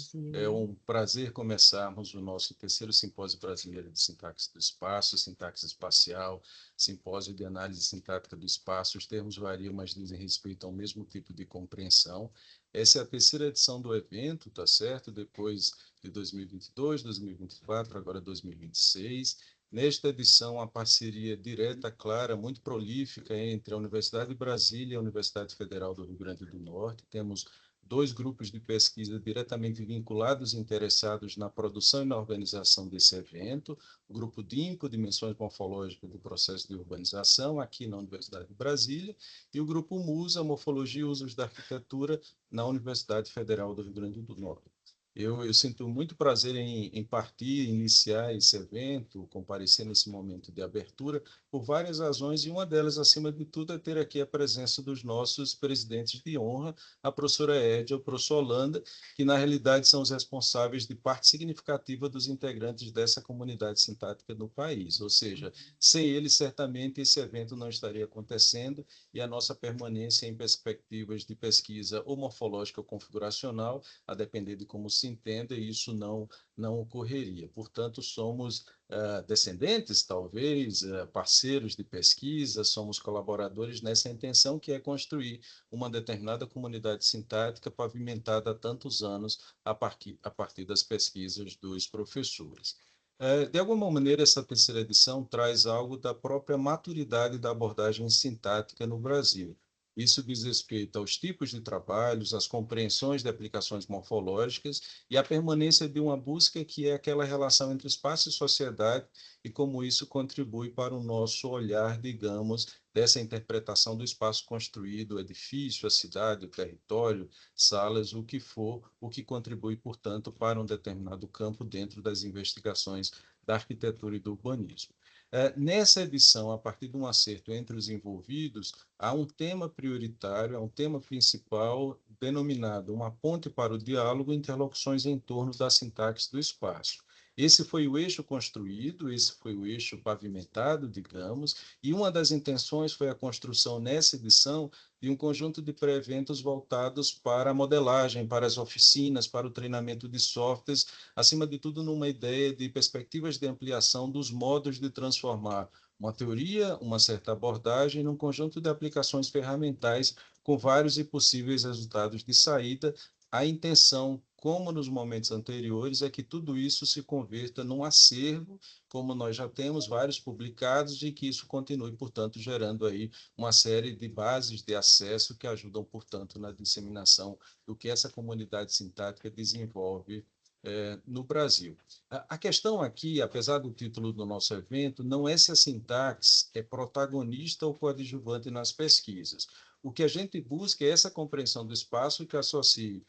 todos. É um prazer começarmos o nosso terceiro Simpósio Brasileiro de Sintaxe do Espaço, Sintaxe Espacial, Simpósio de Análise Sintática do Espaço. Os termos variam, mas dizem respeito ao mesmo tipo de compreensão. Essa é a terceira edição do evento, tá certo? Depois de 2022, 2024, agora 2026. Nesta edição, a parceria direta, clara, muito prolífica entre a Universidade de Brasília e a Universidade Federal do Rio Grande do Norte. Temos dois grupos de pesquisa diretamente vinculados e interessados na produção e na organização desse evento, o grupo DIMPO, Dimensões Morfológicas do Processo de Urbanização, aqui na Universidade de Brasília, e o grupo MUSA, Morfologia e Usos da Arquitetura, na Universidade Federal do Rio Grande do Norte. Eu sinto muito prazer em partir, iniciar esse evento, comparecer nesse momento de abertura, por várias razões, e uma delas, acima de tudo, é ter aqui a presença dos nossos presidentes de honra, a professora Édia, o professor Holanda, que na realidade são os responsáveis de parte significativa dos integrantes dessa comunidade sintática no país. Ou seja, sem eles, certamente, esse evento não estaria acontecendo e a nossa permanência em perspectivas de pesquisa ou morfológica ou configuracional, a depender de como se entenda, isso não ocorreria. Portanto, somos descendentes, talvez, parceiros de pesquisa, somos colaboradores nessa intenção que é construir uma determinada comunidade sintática pavimentada há tantos anos a partir das pesquisas dos professores. De alguma maneira, essa terceira edição traz algo da própria maturidade da abordagem sintática no Brasil. Isso diz respeito aos tipos de trabalhos, às compreensões de aplicações morfológicas e à permanência de uma busca que é aquela relação entre espaço e sociedade e como isso contribui para o nosso olhar, digamos, dessa interpretação do espaço construído, o edifício, a cidade, o território, salas, o que for, o que contribui, portanto, para um determinado campo dentro das investigações da arquitetura e do urbanismo. Nessa edição, a partir de um acerto entre os envolvidos, há um tema prioritário, há um tema principal denominado Uma Ponte para o Diálogo e Interlocuções em torno da sintaxe do espaço. Esse foi o eixo construído, esse foi o eixo pavimentado, digamos, e uma das intenções foi a construção nessa edição de um conjunto de pré-eventos voltados para a modelagem, para as oficinas, para o treinamento de softwares, acima de tudo numa ideia de perspectivas de ampliação dos modos de transformar uma teoria, uma certa abordagem, num conjunto de aplicações ferramentais com vários e possíveis resultados de saída. A intenção, como nos momentos anteriores, é que tudo isso se converta num acervo, como nós já temos vários publicados, e que isso continue, portanto, gerando aí uma série de bases de acesso que ajudam, portanto, na disseminação do que essa comunidade sintática desenvolve no Brasil. A questão aqui, apesar do título do nosso evento, não é se a sintaxe é protagonista ou coadjuvante nas pesquisas. O que a gente busca é essa compreensão do espaço que associe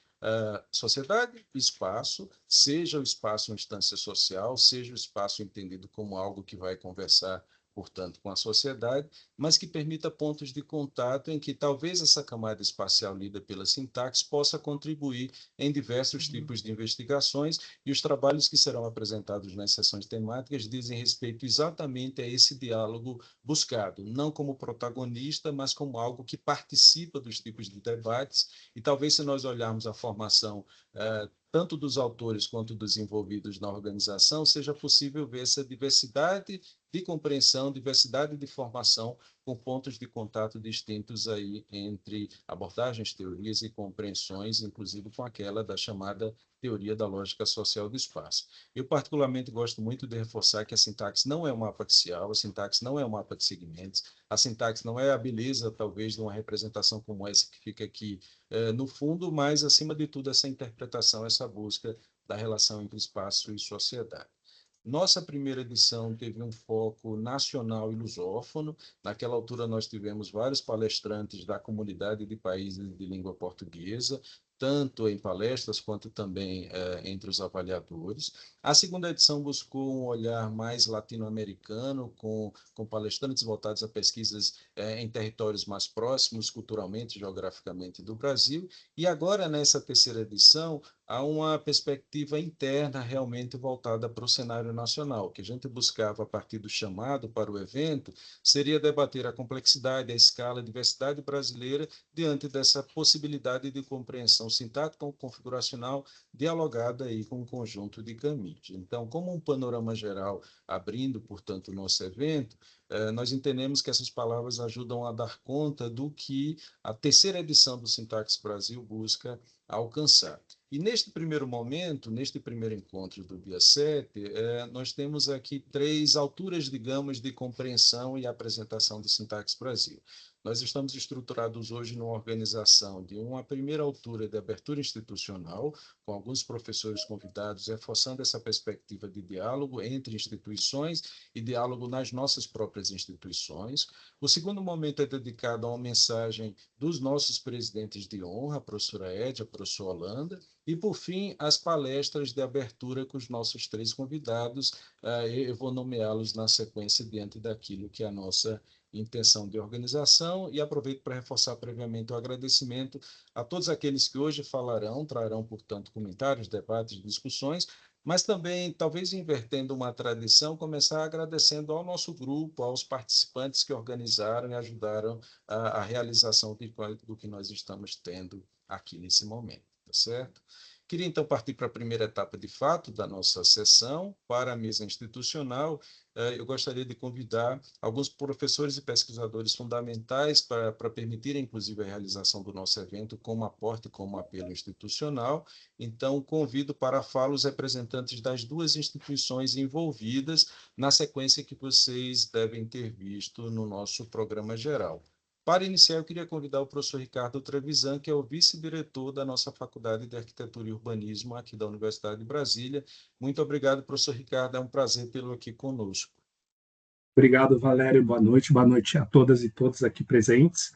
sociedade e espaço, seja o espaço uma instância social, seja o espaço entendido como algo que vai conversar, portanto, com a sociedade, mas que permita pontos de contato em que talvez essa camada espacial lida pela sintaxe possa contribuir em diversos tipos de investigações, e os trabalhos que serão apresentados nas sessões temáticas dizem respeito exatamente a esse diálogo buscado, não como protagonista, mas como algo que participa dos tipos de debates, e talvez se nós olharmos a formação tanto dos autores quanto dos envolvidos na organização, seja possível ver essa diversidade de compreensão, diversidade de formação, com pontos de contato distintos aí entre abordagens, teorias e compreensões, inclusive com aquela da chamada teoria da lógica social do espaço. Eu, particularmente, gosto muito de reforçar que a sintaxe não é um mapa axial, a sintaxe não é um mapa de segmentos, a sintaxe não é a beleza, talvez, de uma representação como essa que fica aqui no fundo, mas, acima de tudo, essa interpretação, essa busca da relação entre espaço e sociedade. Nossa primeira edição teve um foco nacional e lusófono. Naquela altura, nós tivemos vários palestrantes da comunidade de países de língua portuguesa, tanto em palestras quanto também entre os avaliadores. A segunda edição buscou um olhar mais latino-americano, com palestrantes voltados a pesquisas em territórios mais próximos, culturalmente, geograficamente, do Brasil. E agora, nessa terceira edição, a uma perspectiva interna realmente voltada para o cenário nacional. O que a gente buscava a partir do chamado para o evento seria debater a complexidade, a escala, a diversidade brasileira diante dessa possibilidade de compreensão sintática configuracional dialogada aí com um conjunto de caminhos. Então, como um panorama geral abrindo, portanto, o nosso evento, nós entendemos que essas palavras ajudam a dar conta do que a terceira edição do Sintaxe Brasil busca alcançar. E neste primeiro momento, neste primeiro encontro do dia 7, nós temos aqui 3 alturas, digamos, de compreensão e apresentação do Sintaxe Brasil. Nós estamos estruturados hoje numa organização de uma primeira altura de abertura institucional, com alguns professores convidados, reforçando essa perspectiva de diálogo entre instituições e diálogo nas nossas próprias instituições. O segundo momento é dedicado a uma mensagem dos nossos presidentes de honra, a professora Edja, a professora Holanda, e, por fim, as palestras de abertura com os nossos 3 convidados. Eu vou nomeá-los na sequência diante daquilo que é a nossa intenção de organização, e aproveito para reforçar previamente o agradecimento a todos aqueles que hoje falarão, trarão, portanto, comentários, debates, discussões, mas também, talvez invertendo uma tradição, começar agradecendo ao nosso grupo, aos participantes que organizaram e ajudaram a realização do que nós estamos tendo aqui nesse momento, tá certo? Queria, então, partir para a primeira etapa, de fato, da nossa sessão, para a mesa institucional. Eu gostaria de convidar alguns professores e pesquisadores fundamentais para permitirem, inclusive, a realização do nosso evento como aporte, como apelo institucional. Então, convido para a fala os representantes das 2 instituições envolvidas, na sequência que vocês devem ter visto no nosso programa geral. Para iniciar, eu queria convidar o professor Ricardo Trevisan, que é o vice-diretor da nossa Faculdade de Arquitetura e Urbanismo aqui da Universidade de Brasília. Muito obrigado, professor Ricardo, é um prazer tê-lo aqui conosco. Obrigado, Valério, boa noite a todas e todos aqui presentes.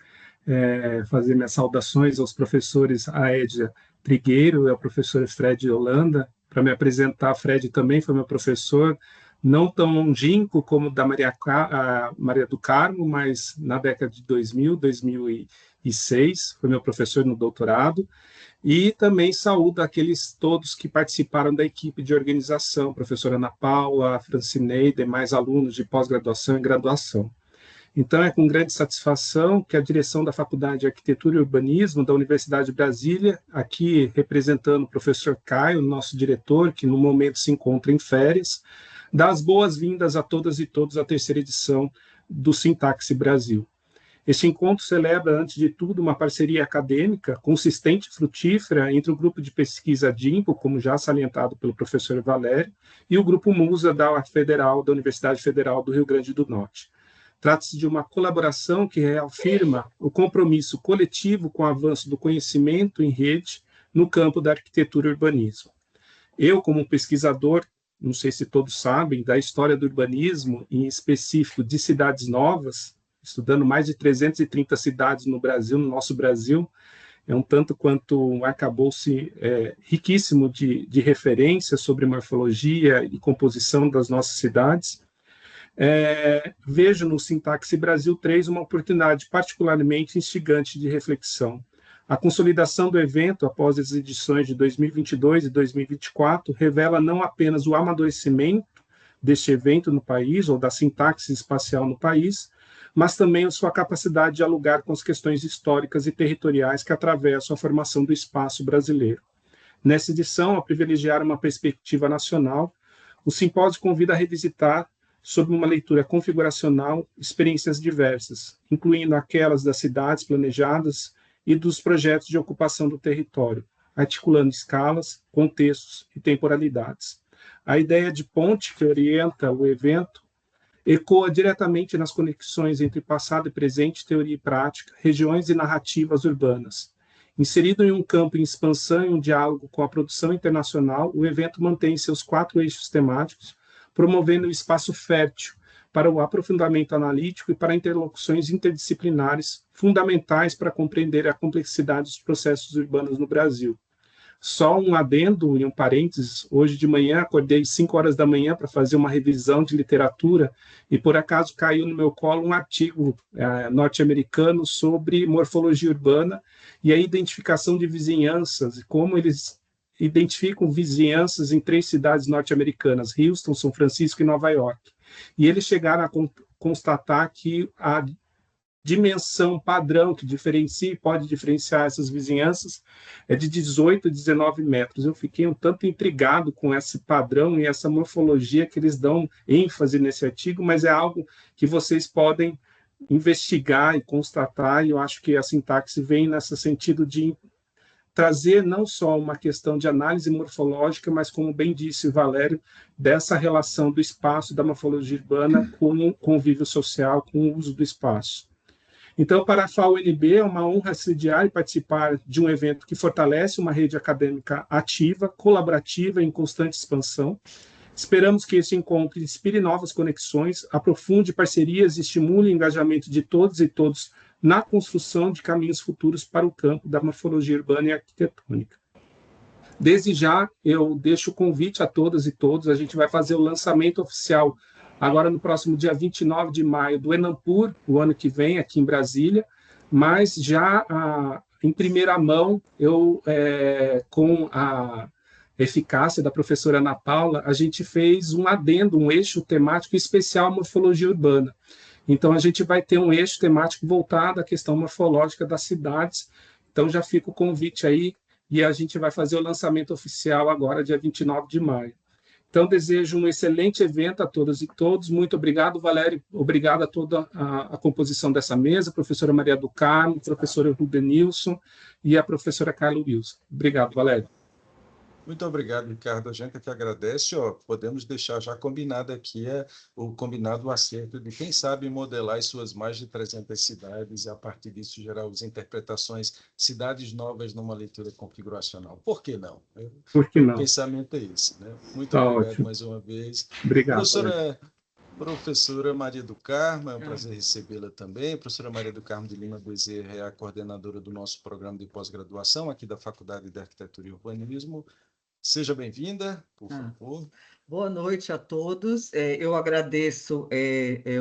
Fazer minhas saudações aos professores Aédia Trigueiro e ao professor Fred Holanda. Para me apresentar, Fred também foi meu professor, não tão longínquo como da Maria do Carmo, mas na década de 2000, 2006, foi meu professor no doutorado. E também saúdo aqueles todos que participaram da equipe de organização, professora Ana Paula, Francinei, demais alunos de pós-graduação e graduação. Então, é com grande satisfação que a direção da Faculdade de Arquitetura e Urbanismo da Universidade de Brasília, aqui representando o professor Caio, nosso diretor, que no momento se encontra em férias, dá as boas-vindas a todas e todos à terceira edição do Sintaxe Brasil. Este encontro celebra, antes de tudo, uma parceria acadêmica consistente e frutífera entre o grupo de pesquisa DIMPO, como já salientado pelo professor Valério, e o grupo MUSA da Universidade Federal do Rio Grande do Norte. Trata-se de uma colaboração que reafirma o compromisso coletivo com o avanço do conhecimento em rede no campo da arquitetura e urbanismo. Eu, como pesquisador, não sei se todos sabem, da história do urbanismo, em específico de cidades novas, estudando mais de 330 cidades no Brasil, no nosso Brasil, é um tanto quanto um arcabouço riquíssimo de referências sobre morfologia e composição das nossas cidades. Vejo no Sintaxe Brasil 3 uma oportunidade particularmente instigante de reflexão. A consolidação do evento, após as edições de 2022 e 2024, revela não apenas o amadurecimento deste evento no país, ou da sintaxe espacial no país, mas também a sua capacidade de dialogar com as questões históricas e territoriais que atravessam a formação do espaço brasileiro. Nessa edição, a privilegiar uma perspectiva nacional, o simpósio convida a revisitar, sob uma leitura configuracional, experiências diversas, incluindo aquelas das cidades planejadas e dos projetos de ocupação do território, articulando escalas, contextos e temporalidades. A ideia de ponte que orienta o evento ecoa diretamente nas conexões entre passado e presente, teoria e prática, regiões e narrativas urbanas. Inserido em um campo em expansão e um diálogo com a produção internacional, o evento mantém seus 4 eixos temáticos, promovendo um espaço fértil para o aprofundamento analítico e para interlocuções interdisciplinares fundamentais para compreender a complexidade dos processos urbanos no Brasil. Só um adendo e um parênteses, hoje de manhã acordei 5 horas da manhã para fazer uma revisão de literatura e por acaso caiu no meu colo um artigo norte-americano sobre morfologia urbana e a identificação de vizinhanças e como eles identificam vizinhanças em 3 cidades norte-americanas, Houston, São Francisco e Nova York. E eles chegaram a constatar que a dimensão padrão que pode diferenciar essas vizinhanças é de 18 a 19 metros. Eu fiquei um tanto intrigado com esse padrão e essa morfologia que eles dão ênfase nesse artigo, mas é algo que vocês podem investigar e constatar, e eu acho que a sintaxe vem nesse sentido de trazer não só uma questão de análise morfológica, mas, como bem disse o Valério, dessa relação do espaço da morfologia urbana com o convívio social, com o uso do espaço. Então, para a FAUNB, é uma honra sediar e participar de um evento que fortalece uma rede acadêmica ativa, colaborativa e em constante expansão. Esperamos que esse encontro inspire novas conexões, aprofunde parcerias e estimule o engajamento de todos e todos na construção de caminhos futuros para o campo da morfologia urbana e arquitetônica. Desde já, eu deixo o convite a todas e todos. A gente vai fazer o lançamento oficial agora no próximo dia 29 de maio do Enampur, o ano que vem, aqui em Brasília, mas já em primeira mão, com a eficácia da professora Ana Paula, a gente fez um adendo, um eixo temático especial à morfologia urbana. Então, a gente vai ter um eixo temático voltado à questão morfológica das cidades. Então, já fica o convite aí, e a gente vai fazer o lançamento oficial agora, dia 29 de maio. Então, desejo um excelente evento a todas e todos. Muito obrigado, Valério. Obrigado a toda a composição dessa mesa, professora Maria do Carmo, professora Rubenilson e a professora Carla Wilson. Obrigado, Valério. Muito obrigado, Ricardo. A gente que agradece. Podemos deixar já combinado aqui o acerto de, quem sabe, modelar as suas mais de 300 cidades e, a partir disso, gerar as interpretações, cidades novas numa leitura configuracional. Por que não? Por que não? O pensamento é esse, né? Muito Tá obrigado ótimo. mais uma vez. Obrigado. Professora Maria do Carmo, é um prazer recebê-la também. Professora Maria do Carmo de Lima Bezerra é a coordenadora do nosso programa de pós-graduação aqui da Faculdade de Arquitetura e Urbanismo. Seja bem-vinda, por favor. Boa noite a todos. Eu agradeço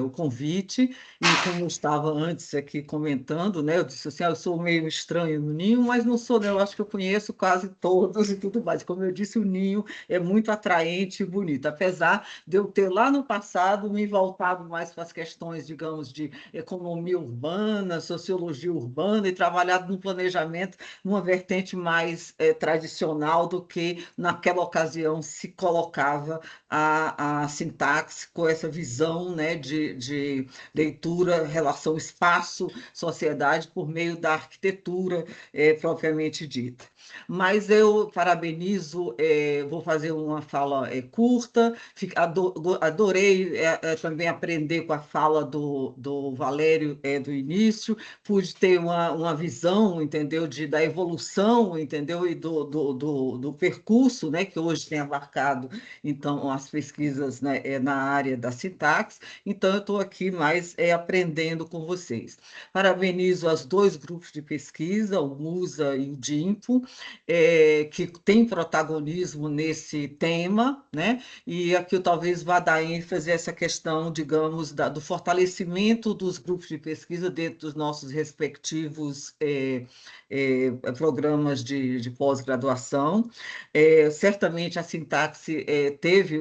o convite, e como eu estava antes aqui comentando, né, eu disse assim, eu sou meio estranho no Ninho, mas não sou, né, eu acho que eu conheço quase todos e tudo mais. Como eu disse, o Ninho é muito atraente e bonito, apesar de eu ter lá no passado me voltado mais para as questões, digamos, de economia urbana, sociologia urbana, e trabalhado no planejamento numa vertente mais tradicional do que naquela ocasião se colocava a sintaxe com essa visão, né, de leitura, relação espaço-sociedade por meio da arquitetura propriamente dita. Mas eu parabenizo, vou fazer uma fala curta, adorei também aprender com a fala do Valério do início, pude ter uma visão, entendeu, da evolução, entendeu, e do percurso, né, que hoje tem abarcado, então, as pesquisas, né, na área da sintaxe. Então, eu estou aqui mais aprendendo com vocês. Parabenizo os 2 grupos de pesquisa, o MUSA e o DIMPO, que tem protagonismo nesse tema, né? E aqui eu talvez vá dar ênfase a essa questão, digamos, do fortalecimento dos grupos de pesquisa dentro dos nossos respectivos programas de pós-graduação. Certamente a sintaxe teve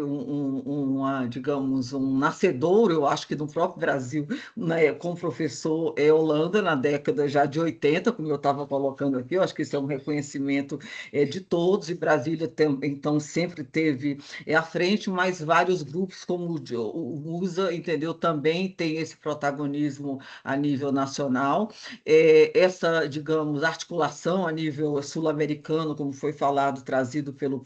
digamos, um nascedouro, eu acho que no próprio Brasil, né, com o professor Holanda, na década já de 80, como eu estava colocando aqui. Eu acho que isso é um reconhecimento de todos, e Brasília então sempre teve à frente, mas vários grupos, como o MUSA, entendeu, também tem esse protagonismo a nível nacional. Essa, digamos, articulação a nível sul-americano, como foi falado, trazido pelo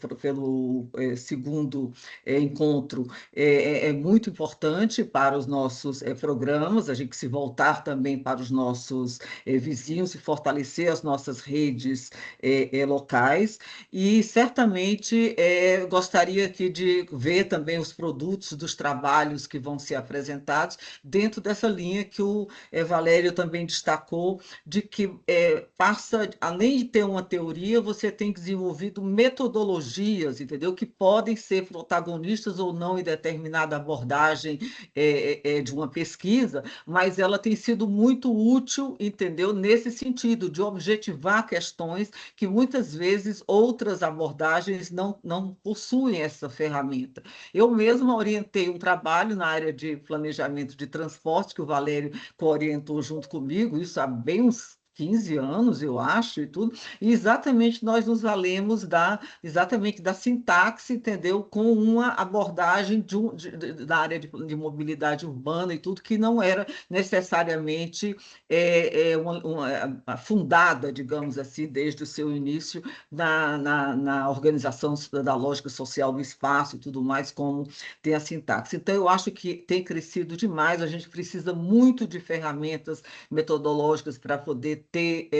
segundo encontro, é muito importante para os nossos programas, a gente se voltar também para os nossos vizinhos e fortalecer as nossas redes locais. E certamente gostaria aqui de ver também os produtos dos trabalhos que vão ser apresentados dentro dessa linha que o Valério também destacou, de que passa, além de ter uma teoria, você tem desenvolvido metodologias, entendeu, que podem ser protagonistas ou não em determinada abordagem de uma pesquisa, mas ela tem sido muito útil, entendeu, nesse sentido, de objetivar questões que muitas vezes outras abordagens não possuem essa ferramenta. Eu mesma orientei um trabalho na área de planejamento de transporte, que o Valério orientou junto comigo, isso há bem uns 15 anos, eu acho, e tudo, e exatamente nós nos valemos exatamente da sintaxe, entendeu? Com uma abordagem da área de mobilidade urbana e tudo, que não era necessariamente fundada, digamos assim, desde o seu início na organização da lógica social do espaço e tudo mais, como tem a sintaxe. Então, eu acho que tem crescido demais, a gente precisa muito de ferramentas metodológicas para poder ter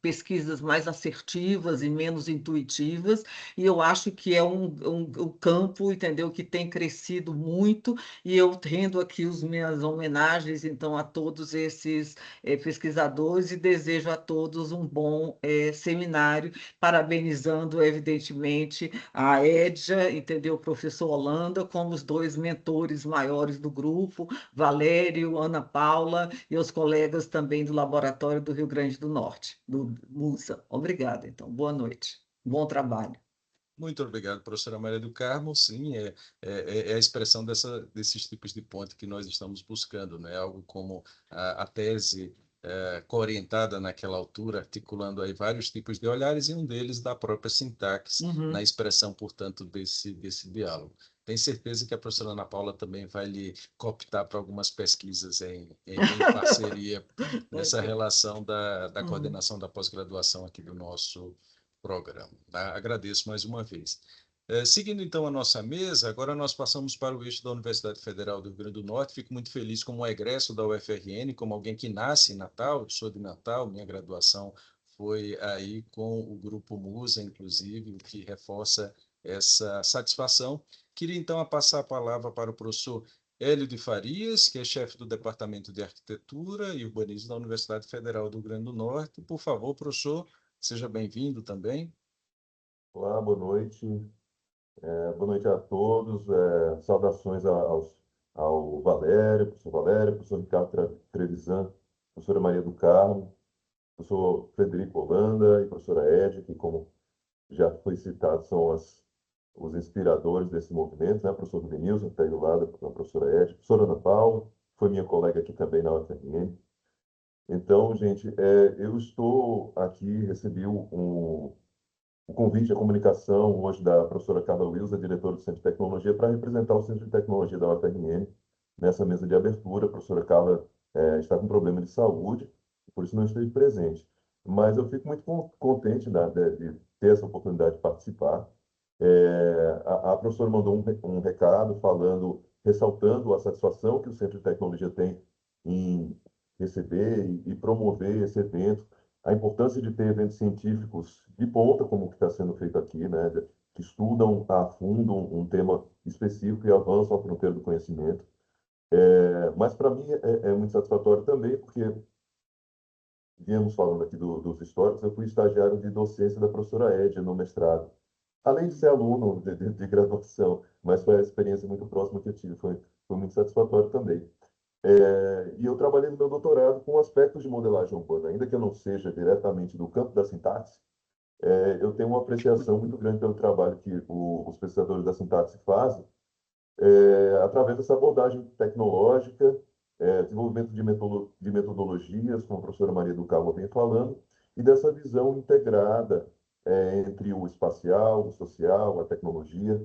pesquisas mais assertivas e menos intuitivas, e eu acho que é um campo, entendeu, que tem crescido muito, e eu rendo aqui as minhas homenagens, então, a todos esses pesquisadores e desejo a todos um bom seminário, parabenizando, evidentemente, a Edja, entendeu, o professor Holanda, como os dois mentores maiores do grupo, Valério, Ana Paula e os colegas também do Laboratório do Rio Grande do Norte, do MUSA. Obrigada, então. Boa noite. Bom trabalho. Muito obrigado, professora Maria do Carmo. Sim, é a expressão desses tipos de ponte que nós estamos buscando, né? Algo como a tese coorientada naquela altura, articulando aí vários tipos de olhares, e um deles da própria sintaxe, na expressão, portanto, desse diálogo. Tenho certeza que a professora Ana Paula também vai lhe cooptar para algumas pesquisas em parceria nessa relação da coordenação da pós-graduação aqui do nosso programa. Tá? Agradeço mais uma vez. Seguindo então a nossa mesa, agora nós passamos para o eixo da Universidade Federal do Rio Grande do Norte. Fico muito feliz como egresso da UFRN, como alguém que nasce em Natal, sou de Natal, minha graduação foi aí com o Grupo Musa, inclusive, o que reforça essa satisfação. Queria então passar a palavra para o professor Hélio de Farias, que é chefe do Departamento de Arquitetura e Urbanismo da Universidade Federal do Rio Grande do Norte. Por favor, professor, seja bem-vindo também. Olá, boa noite. Boa noite a todos. Saudações ao Valério, professor Ricardo Trevisan, professora Maria do Carmo, professor Frederico Holanda e professora Edna, que, como já foi citado, são os inspiradores desse movimento, né? Professor Denilson, que está aí do lado, a professora Edna, professora Ana Paula, foi minha colega aqui também na UFRN. Então, gente, eu estou aqui, recebi o convite à comunicação hoje da professora Carla Wilson, diretora do Centro de Tecnologia, para representar o Centro de Tecnologia da UFRN nessa mesa de abertura. A professora Carla está com problema de saúde, por isso não esteve presente. Mas eu fico muito contente, né, de ter essa oportunidade de participar. A professora mandou um recado ressaltando a satisfação que o Centro de Tecnologia tem em receber e promover esse evento, a importância de ter eventos científicos de ponta, como o que está sendo feito aqui, né, que estudam a fundo um tema específico e avançam a fronteira do conhecimento. Mas, para mim, é muito satisfatório também, porque viemos falando aqui dos históricos, eu fui estagiário de docência da professora Edna no mestrado, além de ser aluno de graduação, mas foi a experiência muito próxima que eu tive, foi muito satisfatório também. E eu trabalhei no meu doutorado com aspectos de modelagem urbana, ainda que eu não seja diretamente do campo da sintaxe, eu tenho uma apreciação muito grande pelo trabalho que os pesquisadores da sintaxe fazem, através dessa abordagem tecnológica, desenvolvimento de metodologias, como a professora Maria do Carmo vem falando, e dessa visão integrada entre o espacial, o social, a tecnologia.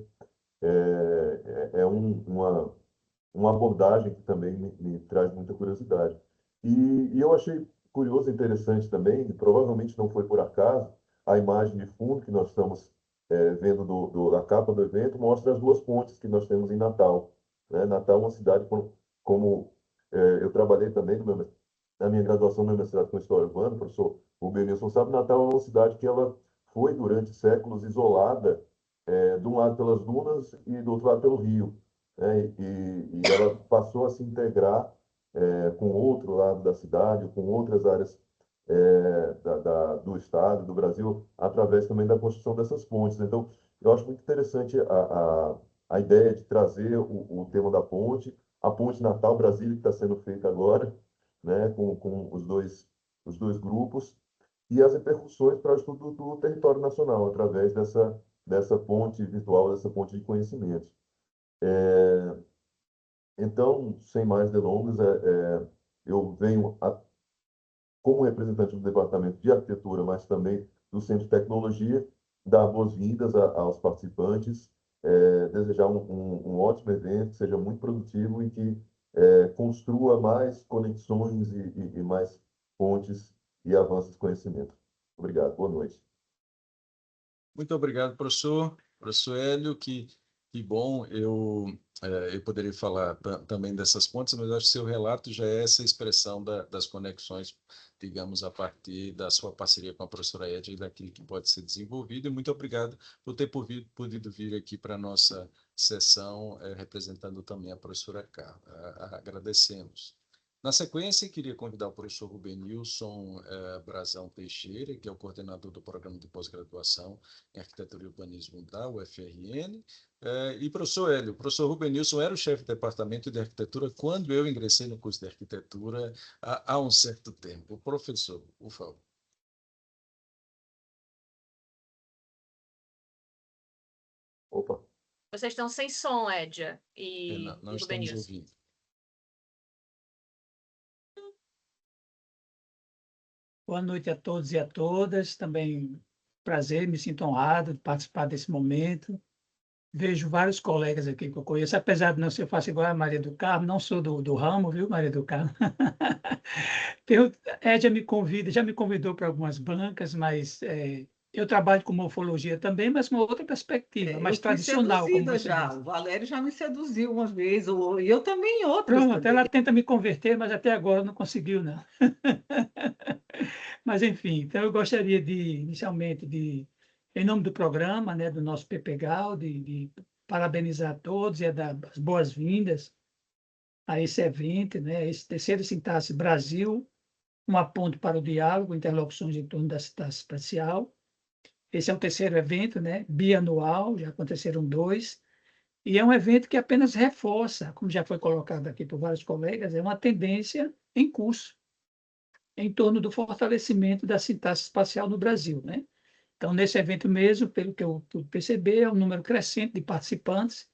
Uma abordagem que também me traz muita curiosidade. E eu achei curioso e interessante também, e provavelmente não foi por acaso, a imagem de fundo que nós estamos vendo da capa do evento mostra as duas pontes que nós temos em Natal. Né? Natal é uma cidade, como eu trabalhei também na minha graduação no meu mestrado com História Urbana, o professor Rubem Nilson sabe, Natal é uma cidade que ela foi, durante séculos, isolada, de um lado pelas dunas e do outro lado pelo rio. Né? E ela passou a se integrar com outro lado da cidade, com outras áreas do Estado, do Brasil, através também da construção dessas pontes. Então, eu acho muito interessante a ideia de trazer o tema da ponte, a ponte Natal-Brasília, que está sendo feita agora, né, com os dois grupos. e as repercussões para o estudo do território nacional, através dessa ponte virtual, dessa ponte de conhecimentos. Então, sem mais delongas, eu venho como representante do Departamento de Arquitetura, mas também do Centro de Tecnologia, dar boas-vindas aos participantes, desejar um ótimo evento, que seja muito produtivo e que construa mais conexões e mais pontes e avanços de conhecimento. Obrigado, boa noite. Muito obrigado, professor. Professor Hélio, que bom. Eu poderia falar também dessas pontes, mas eu acho que seu relato já é essa expressão das conexões, digamos, a partir da sua parceria com a professora Edna e daquilo que pode ser desenvolvido. E muito obrigado por ter podido vir aqui para a nossa sessão, representando também a professora Carla. Agradecemos. Na sequência, queria convidar o professor Rubenilson Brazão Teixeira, que é o coordenador do Programa de Pós-Graduação em Arquitetura e Urbanismo da UFRN. E professor Hélio, o professor Rubenilson era o chefe de departamento de arquitetura quando eu ingressei no curso de arquitetura há um certo tempo. Professor, por favor. Opa. Vocês estão sem som, Edja e Não estamos ouvindo. Boa noite a todos e a todas. Também prazer, me sinto honrado de participar desse momento. Vejo vários colegas aqui que eu conheço, apesar de não ser, eu faço igual a Maria do Carmo, não sou do ramo, viu, Maria do Carmo? Edja já me convidou para algumas bancas, mas eu trabalho com morfologia também, mas com outra perspectiva, mais tradicional, como você já. disse. O Valério já me seduziu uma vez, e eu também em outras. Pronto, também. ela tenta me converter, mas até agora não conseguiu, não. Mas, enfim, então eu gostaria inicialmente, em nome do programa, né, do nosso PPGAL, de parabenizar a todos e dar as boas-vindas a esse evento, né, esse terceiro Sintaxe Brasil, uma ponte para o diálogo, interlocuções em torno da sintaxe espacial. Esse é o terceiro evento, né, bianual, já aconteceram 2, e é um evento que apenas reforça, como já foi colocado aqui por vários colegas, é uma tendência em curso em torno do fortalecimento da sintaxe espacial no Brasil, né? Então, nesse evento mesmo, pelo que eu pude perceber, é um número crescente de participantes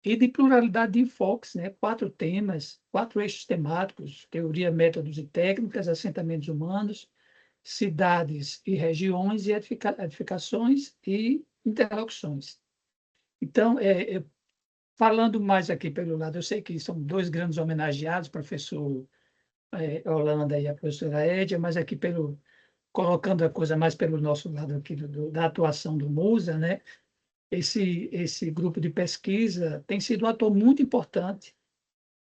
e de pluralidade de enfoques, né? 4 temas, 4 eixos temáticos: teoria, métodos e técnicas, assentamentos humanos, cidades e regiões, e edificações e interlocuções. Então, falando mais aqui pelo lado, eu sei que são 2 grandes homenageados, o professor Holanda e a professora Edja, mas aqui colocando a coisa mais pelo nosso lado aqui da atuação do MUSA, né? Esse grupo de pesquisa tem sido um ator muito importante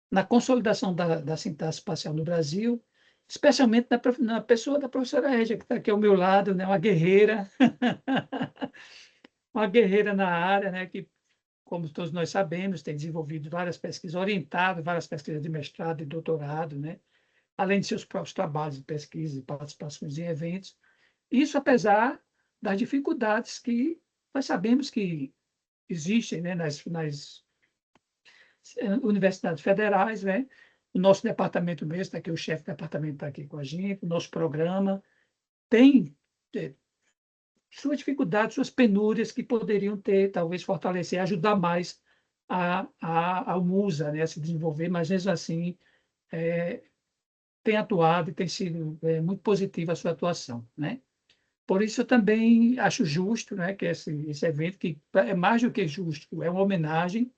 na consolidação da sintaxe espacial no Brasil, especialmente na pessoa da professora Edja, que está aqui ao meu lado, né? Uma guerreira, uma guerreira na área, né? Que, como todos nós sabemos, tem desenvolvido várias pesquisas, orientado várias pesquisas de mestrado e doutorado, né? Além de seus próprios trabalhos de pesquisa e participações em eventos. Isso apesar das dificuldades que nós sabemos que existem, né, nas universidades federais, né? O nosso departamento mesmo, está aqui, o chefe do departamento está aqui com a gente, o nosso programa tem suas dificuldades, suas penúrias que poderiam ter, talvez, fortalecer, ajudar mais ao MUSA, né, a se desenvolver, mas mesmo assim tem atuado e tem sido muito positiva a sua atuação, né? Por isso, eu também acho justo, né, que esse evento, que é mais do que justo, é uma homenagem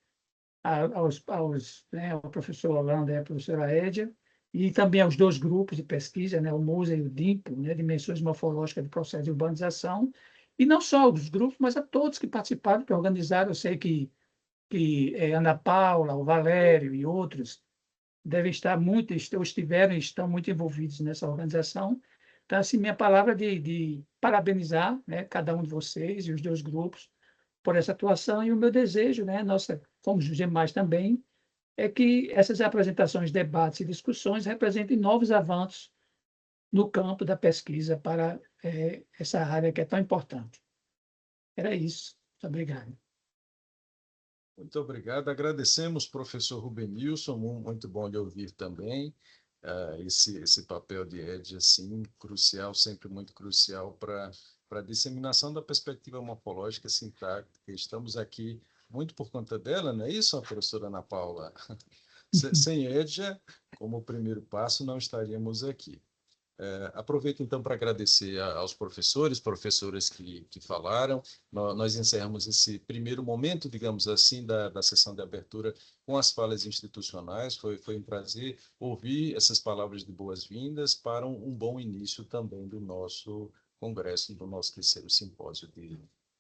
ao professor Holanda e à professora Edja, e também aos 2 grupos de pesquisa, né, o MUSA e o DIMPO, né, Dimensões Morfológicas do Processo de Urbanização, e não só os grupos, mas a todos que participaram, que organizaram. Eu sei que Ana Paula, o Valério e outros devem estar muito, ou estiveram e estão muito envolvidos nessa organização. Então, assim, minha palavra de parabenizar, né, cada um de vocês e os 2 grupos por essa atuação, e o meu desejo, né, como os demais também, é que essas apresentações, debates e discussões representem novos avanços no campo da pesquisa para essa área que é tão importante. Era isso. Muito obrigado. Muito obrigado. Agradecemos, professor Rubenilson, muito bom lhe ouvir também. esse papel de Edja, assim, crucial, sempre muito crucial para a disseminação da perspectiva morfológica sintática. Estamos aqui muito por conta dela, não é isso, professora Ana Paula? Sem Edja, como primeiro passo, não estaríamos aqui. Aproveito, então, para agradecer aos professoras que falaram. Nós encerramos esse primeiro momento, digamos assim, da sessão de abertura com as falas institucionais. Foi um prazer ouvir essas palavras de boas-vindas para um bom início também do nosso congresso, do nosso terceiro simpósio de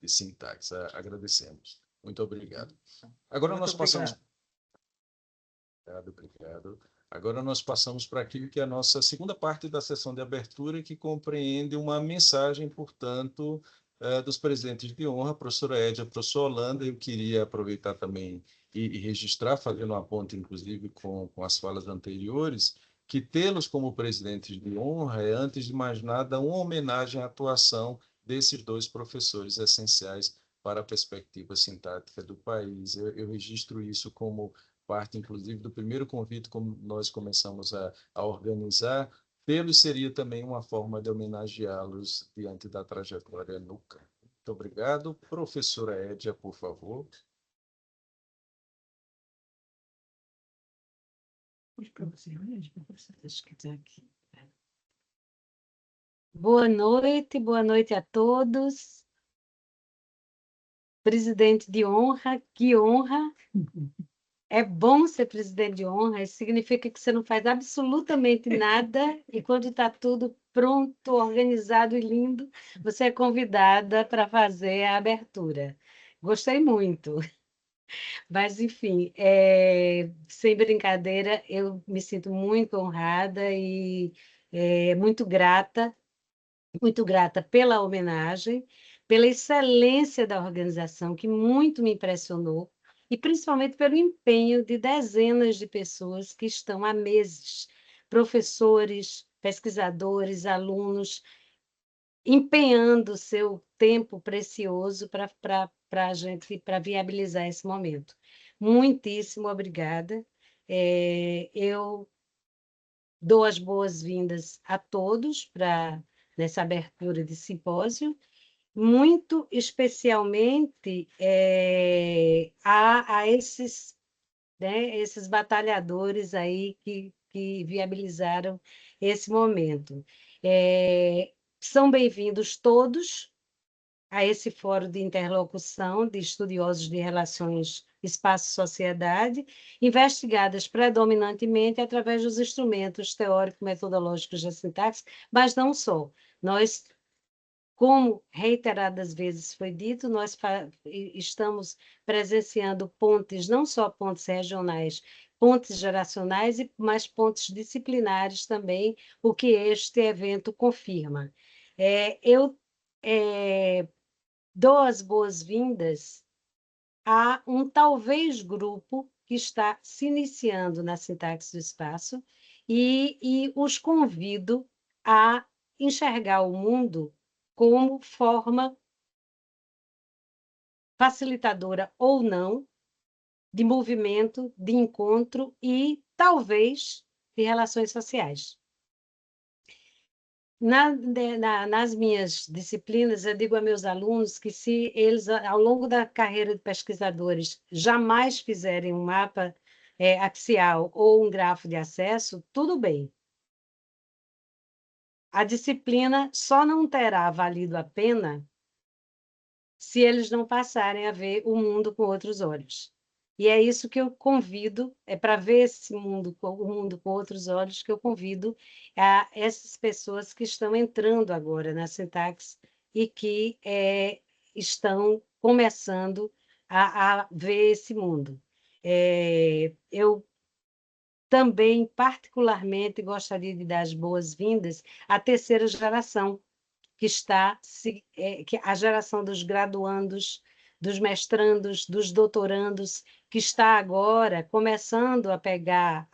sintaxe. Agradecemos. Muito obrigado. Agora nós passamos... Obrigado. Agora nós passamos para aquilo que é a nossa segunda parte da sessão de abertura, que compreende uma mensagem, portanto, dos presidentes de honra, a professora Edja, a professora Holanda. Eu queria aproveitar também e registrar, fazendo uma ponte, inclusive, com as falas anteriores, que tê-los como presidentes de honra é, antes de mais nada, uma homenagem à atuação desses dois professores essenciais para a perspectiva sintática do país. Eu registro isso como parte, inclusive, do primeiro convite, como nós começamos a organizar. Tê-los seria também uma forma de homenageá-los diante da trajetória no campo. Muito obrigado. Professora Edja, por favor. Boa noite a todos. Presidente de honra, que honra! É bom ser presidente de honra, isso significa que você não faz absolutamente nada e quando está tudo pronto, organizado e lindo, você é convidada para fazer a abertura. Gostei muito. Mas, enfim, sem brincadeira, eu me sinto muito honrada e muito grata pela homenagem, pela excelência da organização, que muito me impressionou, e principalmente pelo empenho de dezenas de pessoas que estão há meses, professores, pesquisadores, alunos, empenhando seu tempo precioso para a gente, para viabilizar esse momento. Muitíssimo obrigada. Eu dou as boas-vindas a todos nessa abertura de simpósio, muito especialmente a esses, né, esses batalhadores aí que viabilizaram esse momento. São bem-vindos todos a esse fórum de interlocução de estudiosos de relações espaço-sociedade, investigadas predominantemente através dos instrumentos teórico-metodológicos da sintaxe, mas não só. Nós, como reiteradas vezes foi dito, nós estamos presenciando pontes, não só pontes regionais, pontes geracionais, mas pontes disciplinares também, o que este evento confirma. Eu dou as boas-vindas a um talvez grupo que está se iniciando na sintaxe do espaço e os convido a enxergar o mundo como forma facilitadora ou não de movimento, de encontro e, talvez, de relações sociais. Nas minhas disciplinas, eu digo a meus alunos que se eles, ao longo da carreira de pesquisadores, jamais fizerem um mapa axial ou um grafo de acesso, tudo bem. A disciplina só não terá valido a pena se eles não passarem a ver o mundo com outros olhos. E é isso que eu convido, é para ver o mundo com outros olhos, que eu convido a essas pessoas que estão entrando agora na sintaxe e que estão começando a ver esse mundo. Eu também, particularmente, gostaria de dar as boas-vindas à terceira geração, que que a geração dos graduandos, dos mestrandos, dos doutorandos, que está agora começando a pegar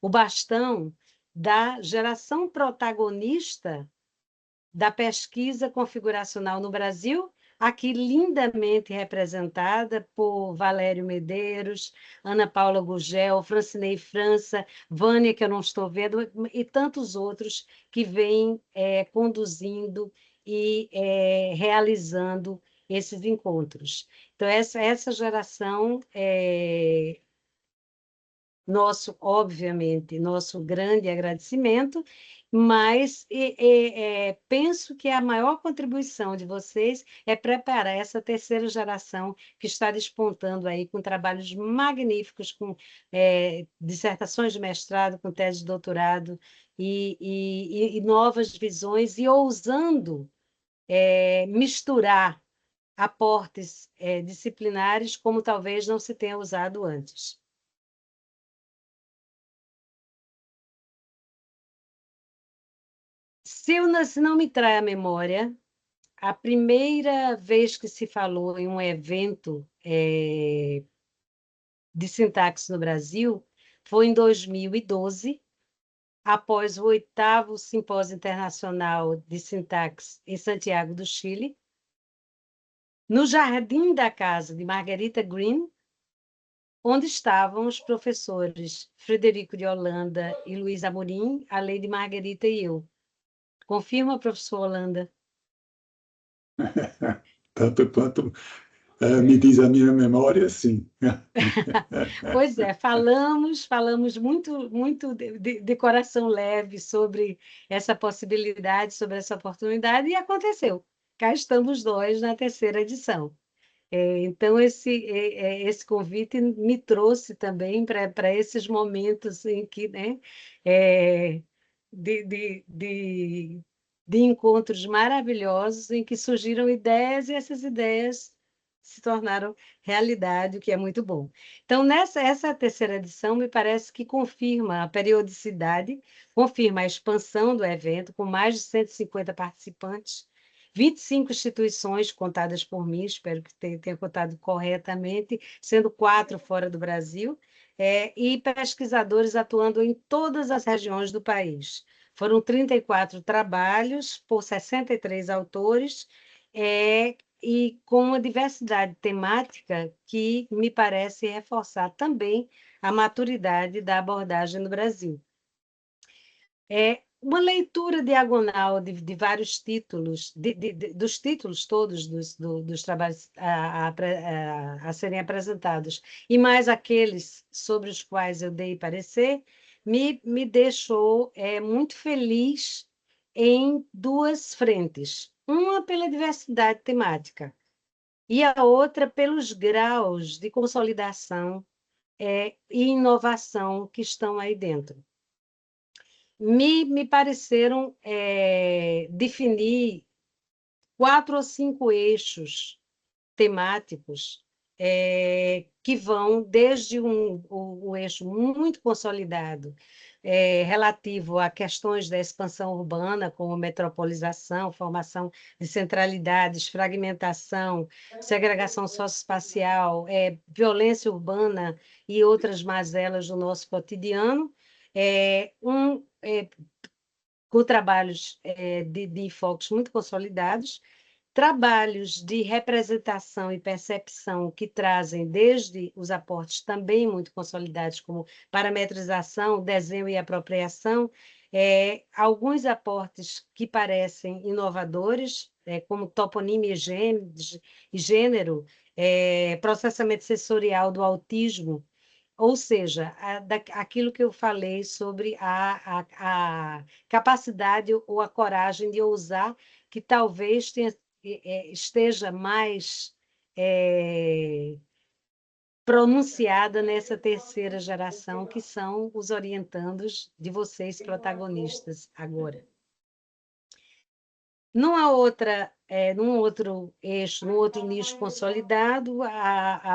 o bastão da geração protagonista da pesquisa configuracional no Brasil, aqui lindamente representada por Valério Medeiros, Ana Paula Gurgel, Francinei França, Vânia, que eu não estou vendo, e tantos outros que vêm conduzindo e realizando esses encontros. Então, essa geração obviamente, nosso grande agradecimento, mas penso que a maior contribuição de vocês é preparar essa terceira geração que está despontando aí com trabalhos magníficos, com dissertações de mestrado, com tese de doutorado, e novas visões, e ousando misturar aportes disciplinares como talvez não se tenha usado antes. Se não me trai a memória, a primeira vez que se falou em um evento de sintaxe no Brasil foi em 2012, após o 8º Simpósio Internacional de Sintaxe em Santiago do Chile, no jardim da casa de Margarita Green, onde estavam os professores Frederico de Holanda e Luiz Amorim, além de Margarita e eu. Confirma, professor Holanda? Tanto quanto me diz a minha memória, sim. Pois é, falamos muito de coração leve sobre essa possibilidade, sobre essa oportunidade, e aconteceu. Cá estamos nós na terceira edição. Então, esse convite me trouxe também para esses momentos em que, né, de encontros maravilhosos em que surgiram ideias e essas ideias se tornaram realidade, o que é muito bom. Então, essa terceira edição me parece que confirma a periodicidade, confirma a expansão do evento, com mais de 150 participantes, 25 instituições contadas por mim, espero que tenha contado corretamente, sendo 4 fora do Brasil, e pesquisadores atuando em todas as regiões do país. Foram 34 trabalhos por 63 autores, e com uma diversidade temática que me parece reforçar também a maturidade da abordagem no Brasil. Uma leitura diagonal de vários títulos, dos títulos todos dos trabalhos a serem apresentados, e mais aqueles sobre os quais eu dei parecer, me deixou muito feliz em 2 frentes. Uma pela diversidade temática e a outra pelos graus de consolidação e inovação que estão aí dentro. Me pareceram definir 4 ou 5 eixos temáticos que vão desde o eixo muito consolidado, relativo a questões da expansão urbana, como metropolização, formação de centralidades, fragmentação, segregação socioespacial, violência urbana e outras mazelas do nosso cotidiano, com trabalhos de enfoques muito consolidados, trabalhos de representação e percepção que trazem desde os aportes também muito consolidados, como parametrização, desenho e apropriação, alguns aportes que parecem inovadores, como toponímia e gênero, processamento sensorial do autismo, ou seja, aquilo que eu falei sobre a capacidade ou a coragem de ousar, que talvez esteja mais pronunciada nessa terceira geração, que são os orientandos de vocês, protagonistas, agora. Num outro eixo, num outro nicho consolidado,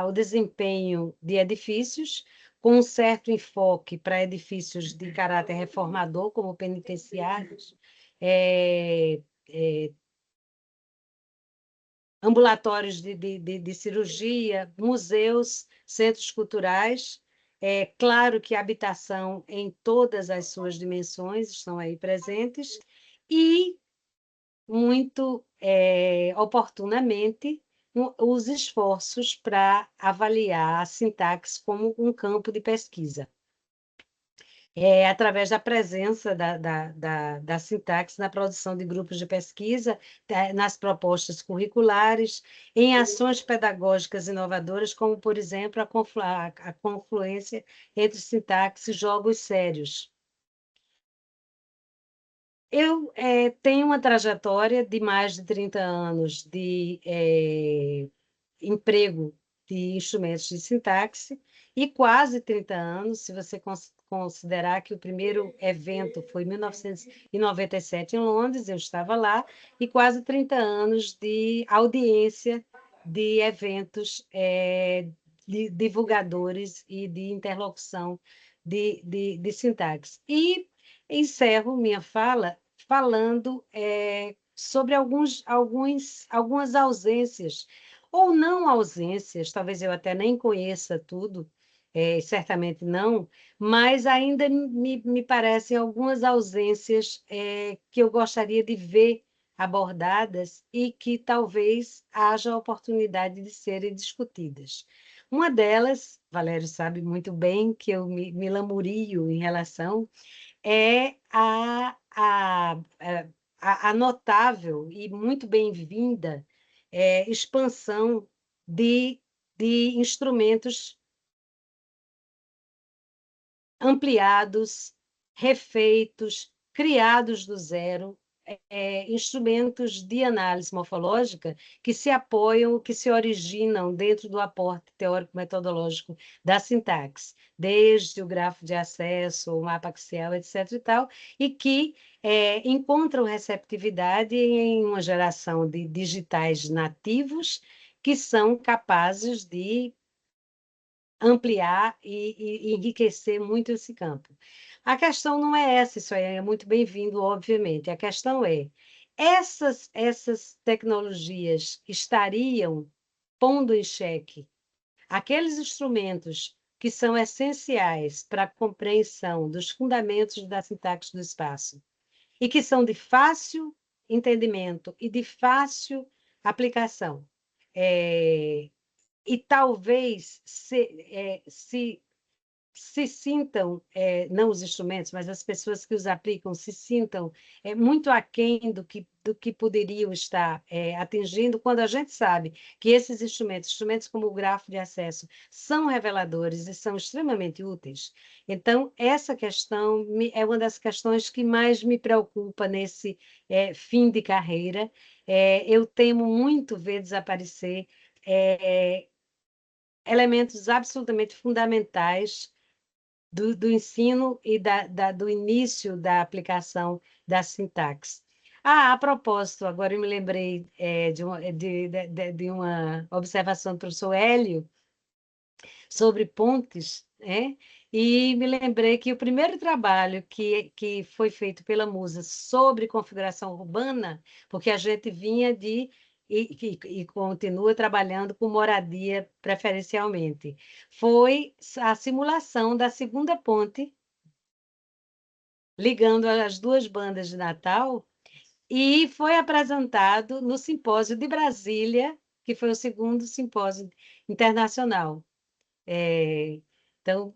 o desempenho de edifícios, com um certo enfoque para edifícios de caráter reformador, como penitenciários, ambulatórios de cirurgia, museus, centros culturais. Claro que a habitação em todas as suas dimensões estão aí presentes, e muito oportunamente os esforços para avaliar a sintaxe como um campo de pesquisa. Através da presença da sintaxe na produção de grupos de pesquisa, nas propostas curriculares, em ações pedagógicas inovadoras, como, por exemplo, a confluência entre sintaxe e jogos sérios. Eu tenho uma trajetória de mais de 30 anos de emprego de instrumentos de sintaxe e quase 30 anos, se você considerar que o primeiro evento foi em 1997 em Londres, eu estava lá, e quase 30 anos de audiência de eventos de divulgadores e de interlocução de sintaxe. E encerro minha fala falando sobre algumas ausências ou não ausências, talvez eu até nem conheça tudo, certamente não, mas ainda me parecem algumas ausências que eu gostaria de ver abordadas e que talvez haja oportunidade de serem discutidas. Uma delas, Valério sabe muito bem que eu me lamurio em relação, é a notável e muito bem-vinda expansão de instrumentos ampliados, refeitos, criados do zero, instrumentos de análise morfológica que se apoiam, que se originam dentro do aporte teórico-metodológico da sintaxe, desde o grafo de acesso, o mapa axial, etc. e tal, e que encontram receptividade em uma geração de digitais nativos que são capazes de ampliar e enriquecer muito esse campo. A questão não é essa, isso aí é muito bem-vindo, obviamente. A questão é, essas tecnologias estariam pondo em xeque aqueles instrumentos que são essenciais para a compreensão dos fundamentos da sintaxe do espaço e que são de fácil entendimento e de fácil aplicação. E talvez se sintam, não os instrumentos, mas as pessoas que os aplicam, se sintam muito aquém do que poderiam estar atingindo, quando a gente sabe que esses instrumentos como o grafo de acesso, são reveladores e são extremamente úteis. Então, essa questão é uma das questões que mais me preocupa nesse fim de carreira. Eu temo muito ver desaparecer elementos absolutamente fundamentais do ensino e do início da aplicação da sintaxe. A propósito, agora eu me lembrei de uma observação do professor Hélio sobre pontes, e me lembrei que o primeiro trabalho que foi feito pela Musa sobre configuração urbana, porque a gente vinha e continua trabalhando com moradia preferencialmente, foi a simulação da segunda ponte, ligando as duas bandas de Natal, e foi apresentado no simpósio de Brasília, que foi o segundo simpósio internacional. Então,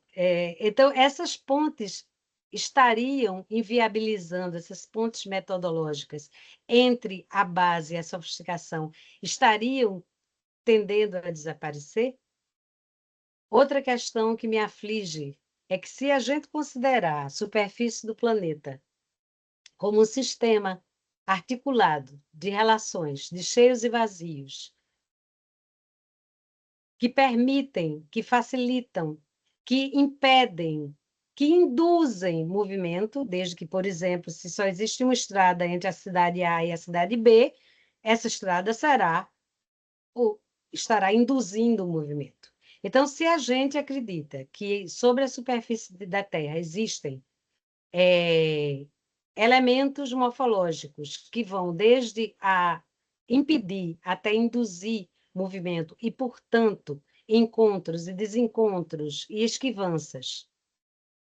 essas pontes estariam inviabilizando, essas pontes metodológicas entre a base e a sofisticação, estariam tendendo a desaparecer? Outra questão que me aflige é que, se a gente considerar a superfície do planeta como um sistema articulado de relações, de cheios e vazios, que permitem, que facilitam, que impedem, que induzem movimento, desde que, por exemplo, se só existe uma estrada entre a cidade A e a cidade B, essa estrada estará induzindo o movimento. Então, se a gente acredita que sobre a superfície da Terra existem elementos morfológicos que vão desde a impedir até induzir movimento e, portanto, encontros e desencontros e esquivanças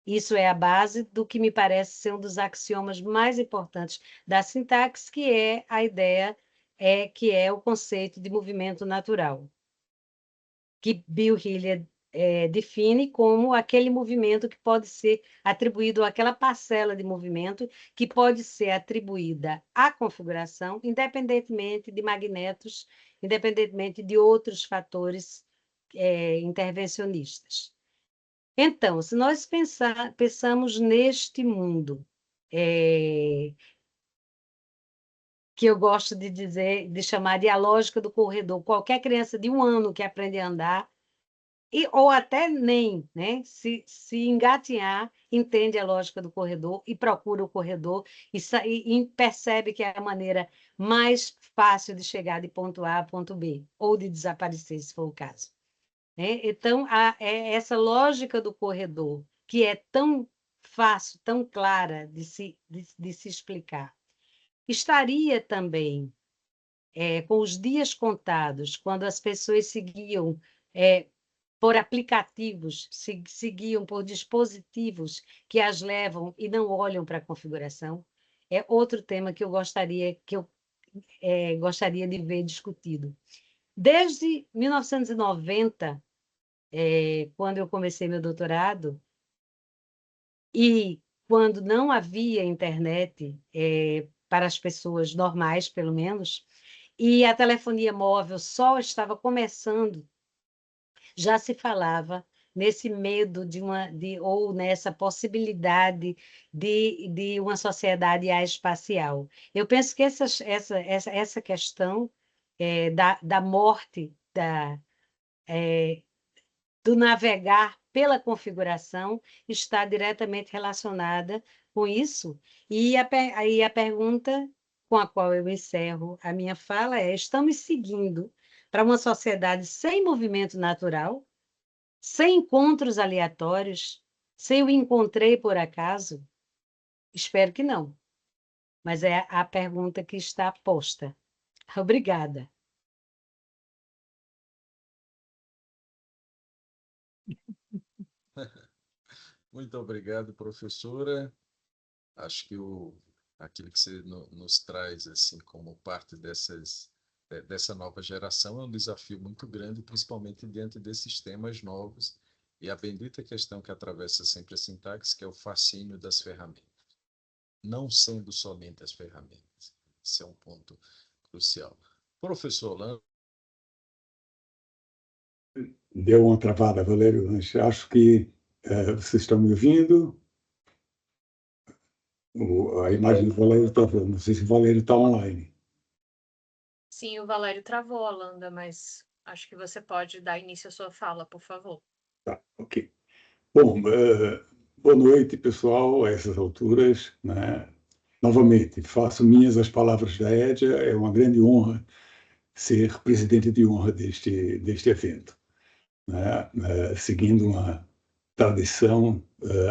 Isso é a base do que me parece ser um dos axiomas mais importantes da sintaxe, que é a ideia, que é o conceito de movimento natural, que Bill Hilliard define como aquele movimento que pode ser atribuído àquela parcela de movimento que pode ser atribuída à configuração, independentemente de magnetos, independentemente de outros fatores intervencionistas. Então, se nós pensamos neste mundo, que eu gosto de dizer, de chamar de a lógica do corredor, qualquer criança de 1 ano que aprende a andar, ou até nem, né? Se engatinhar, entende a lógica do corredor e procura o corredor e percebe que é a maneira mais fácil de chegar de ponto A a ponto B, ou de desaparecer, se for o caso. Então, essa lógica do corredor, que é tão fácil, tão clara de se explicar, estaria também com os dias contados, quando as pessoas seguiam por aplicativos, seguiam por dispositivos que as levam e não olham para a configuração. É outro tema que eu gostaria de ver discutido. Desde 1990, quando eu comecei meu doutorado, e quando não havia internet, para as pessoas normais, pelo menos, e a telefonia móvel só estava começando, já se falava nesse medo ou nessa possibilidade de uma sociedade aespacial. Eu penso que essa questão da morte, do navegar pela configuração está diretamente relacionada com isso. E aí a pergunta com a qual eu encerro a minha fala é: estamos seguindo para uma sociedade sem movimento natural, sem encontros aleatórios, sem o encontrei por acaso? Espero que não, mas é a pergunta que está posta. Obrigada. Muito obrigado, professora. Acho que aquilo que você nos traz assim como parte dessa nova geração é um desafio muito grande, principalmente diante desses temas novos e a bendita questão que atravessa sempre a sintaxe, que é o fascínio das ferramentas, não sendo somente as ferramentas. Esse é um ponto crucial. Professor Holanda. Deu uma travada, Valério. Acho que vocês estão me ouvindo. A imagem do Valério está. Não sei se o Valério está online. Sim, o Valério travou, Holanda, mas acho que você pode dar início à sua fala, por favor. Tá, ok. Bom, boa noite, pessoal, a essas alturas, né? Novamente, faço minhas as palavras da Édia, é uma grande honra ser presidente de honra deste evento, né? Seguindo uma tradição,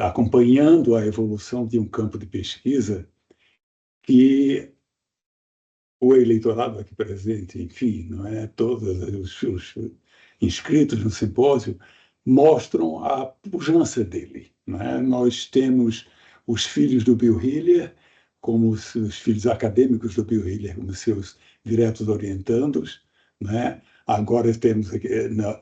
acompanhando a evolução de um campo de pesquisa que o eleitorado aqui presente, enfim, não é, todos os inscritos no simpósio mostram a pujança dele. Não é? Nós temos os filhos do Bill Hillier, como os filhos acadêmicos do Bill Hillier, como seus diretos orientandos. Não é? Agora temos,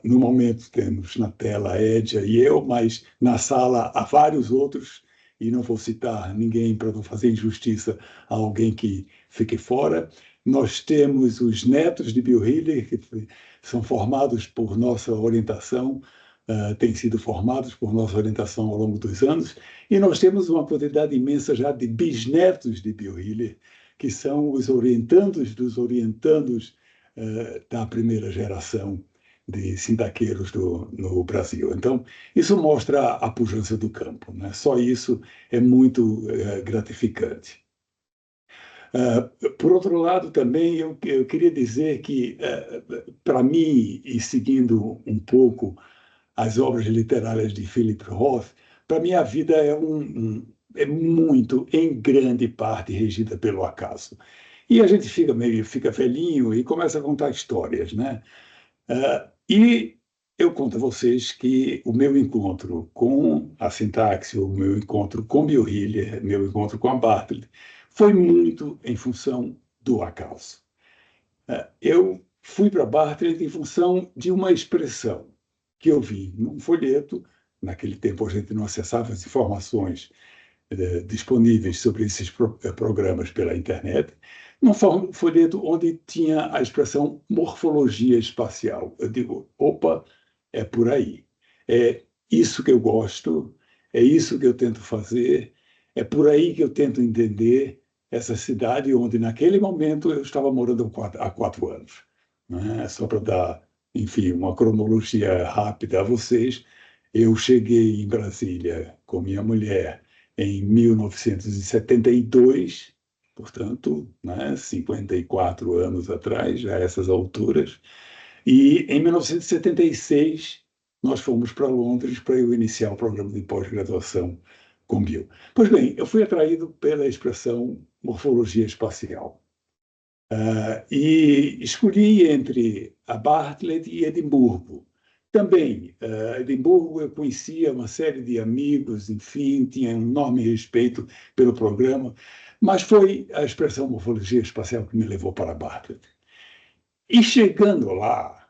no momento, temos na tela a Édia e eu, mas na sala há vários outros, e não vou citar ninguém para não fazer injustiça a alguém que fique fora. Nós temos os netos de Bill Hillier, que são formados por nossa orientação, têm sido formados por nossa orientação ao longo dos anos, e nós temos uma quantidade imensa já de bisnetos de Bill Hillier, que são os orientandos dos orientandos da primeira geração de sintaqueiros no Brasil. Então, isso mostra a pujança do campo, né? Só isso é muito gratificante. Por outro lado, também eu queria dizer que, para mim, e seguindo um pouco as obras literárias de Philip Roth, para mim a vida é muito, em grande parte, regida pelo acaso. E a gente fica velhinho e começa a contar histórias, né? E eu conto a vocês que o meu encontro com a sintaxe, o meu encontro com Bill Hiller, meu encontro com a Bartlett, foi muito em função do acaso. Eu fui para Bartlett em função de uma expressão que eu vi num folheto. Naquele tempo a gente não acessava as informações disponíveis sobre esses programas pela internet, num folheto onde tinha a expressão morfologia espacial. Eu digo, opa, é por aí. É isso que eu gosto, é isso que eu tento fazer, é por aí que eu tento entender essa cidade onde, naquele momento, eu estava morando há 4 anos. Né? Só para dar, enfim, uma cronologia rápida a vocês, eu cheguei em Brasília com minha mulher em 1972, portanto, né, 54 anos atrás, já a essas alturas, e em 1976 nós fomos para Londres para eu iniciar o programa de pós-graduação com Bill. Pois bem, eu fui atraído pela expressão morfologia espacial. E escolhi entre a Bartlett e Edimburgo. Também, Edimburgo, eu conhecia uma série de amigos, enfim, tinha um enorme respeito pelo programa, mas foi a expressão morfologia espacial que me levou para Bartlett. E chegando lá,